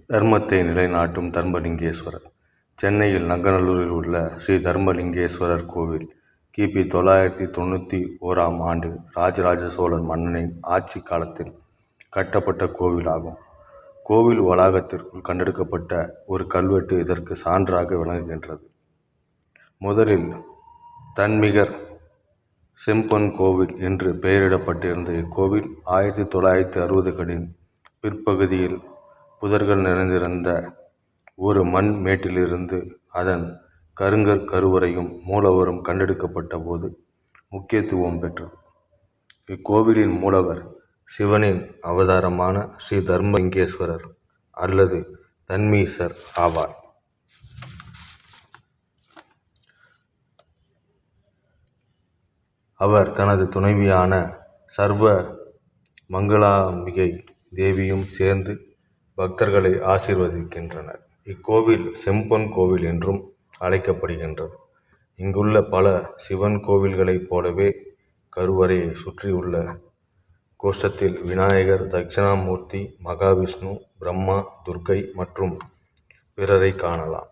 தர்மத்தை நிலைநாட்டும் தர்மலிங்கேஸ்வரர். சென்னையில் நங்கநல்லூரில் உள்ள ஸ்ரீ தர்மலிங்கேஸ்வரர் கோவில் கிபி 991ஆம் ஆண்டு ராஜராஜ சோழன் மன்னனின் ஆட்சி காலத்தில் கட்டப்பட்ட கோவில் ஆகும். கோவில் வளாகத்திற்குள் கண்டெடுக்கப்பட்ட ஒரு கல்வெட்டு இதற்கு சான்றாக விளங்குகின்றது. முதலில் தன்மிகர் செம்பொன் கோவில் என்று பெயரிடப்பட்டிருந்த இக்கோவில் 1960களின் பிற்பகுதியில் புதர்கள் நிறைந்திருந்த ஒரு மண் மேட்டிலிருந்து அதன் கருங்கற் கருவறையும் மூலவரும் கண்டெடுக்கப்பட்ட போது முக்கியத்துவம் பெற்றது. இக்கோவிலின் மூலவர் சிவனின் அவதாரமான ஸ்ரீ தர்மலிங்கேஸ்வரர் அல்லது தன்மீசர் ஆவார். அவர் தனது துணைவியான சர்வ மங்களாம்பிகை தேவியும் சேர்ந்து பக்தர்களை ஆசீர்வதிக்கின்றனர். இக்கோவில் செம்பொன் கோவில் என்றும் அழைக்கப்படுகின்றது. இங்குள்ள பல சிவன் கோவில்களைப் போலவே கருவறையை சுற்றியுள்ள கோஷ்டத்தில் விநாயகர், தட்சிணாமூர்த்தி, மகாவிஷ்ணு, பிரம்மா, துர்க்கை மற்றும் பிறரை காணலாம்.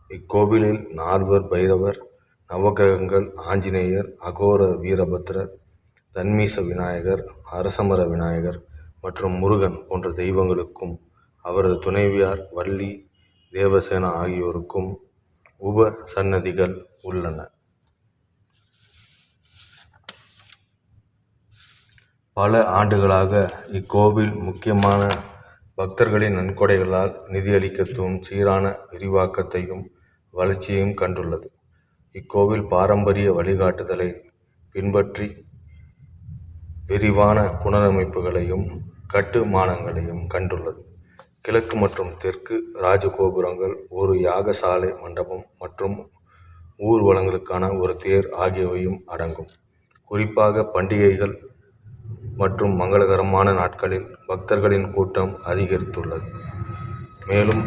இக்கோவிலில் நால்வர் பைரவர், நவக்கிரகங்கள், ஆஞ்சநேயர், அகோர வீரபத்ரர், தன்மீச விநாயகர், அரசமர விநாயகர் மற்றும் முருகன் போன்ற தெய்வங்களுக்கும் அவரது துணைவியார் வள்ளி, தேவசேனா ஆகியோருக்கும் உபசன்னதிகள் உள்ளன. பல ஆண்டுகளாக இக்கோவில் முக்கியமான பக்தர்களின் நன்கொடைகளால் நிதியளிக்கத்தும் சீரான விரிவாக்கத்தையும் வளர்ச்சியையும் கண்டுள்ளது. இக்கோவில் பாரம்பரிய வழிகாட்டுதலை பின்பற்றி விரிவான புனரமைப்புகளையும் கட்டுமானங்களையும் கண்டுள்ளது. கிழக்கு மற்றும் தெற்கு ராஜகோபுரங்கள், ஒரு யாகசாலை மண்டபம் மற்றும் ஊர்வலங்களுக்கான ஒரு தேர் ஆகியவையும் அடங்கும். குறிப்பாக பண்டிகைகள் மற்றும் மங்களகரமான நாட்களில் பக்தர்களின் கூட்டம் அதிகரித்துள்ளது. மேலும்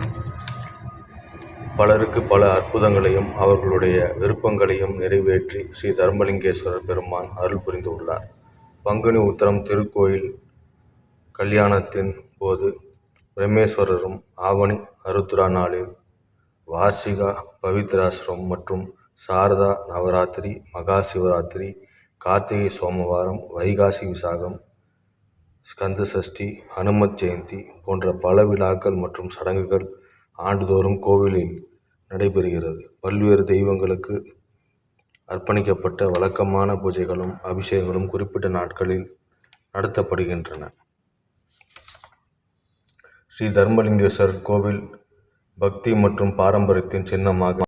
பலருக்கு பல அற்புதங்களையும் அவர்களுடைய விருப்பங்களையும் நிறைவேற்றி ஸ்ரீ தர்மலிங்கேஸ்வரர் பெருமான் அருள் புரிந்துள்ளார். பங்குனி உத்திரம் திருக்கோயில் கல்யாணத்தின் போது பிரம்மேஸ்வரரும், ஆவணி அருத்ரா நாளில் வார்ஷிகா பவித்ராஷ்டம் மற்றும் சாரதா நவராத்திரி, மகா சிவராத்திரி, கார்த்திகை சோமவாரம், வைகாசி விசாகம், ஸ்கந்த சஷ்டி, ஹனுமத் ஜெயந்தி போன்ற பல விழாக்கள் மற்றும் சடங்குகள் ஆண்டுதோறும் கோவிலில் நடைபெறுகிறது. பல்வேறு தெய்வங்களுக்கு அர்ப்பணிக்கப்பட்ட வழக்கமான பூஜைகளும் அபிஷேகங்களும் குறிப்பிட்ட நாட்களில் நடத்தப்படுகின்றன. ஸ்ரீ தர்மலிங்கேஸ்வரர் கோவில் பக்தி மற்றும் பாரம்பரியத்தின் சின்னமாக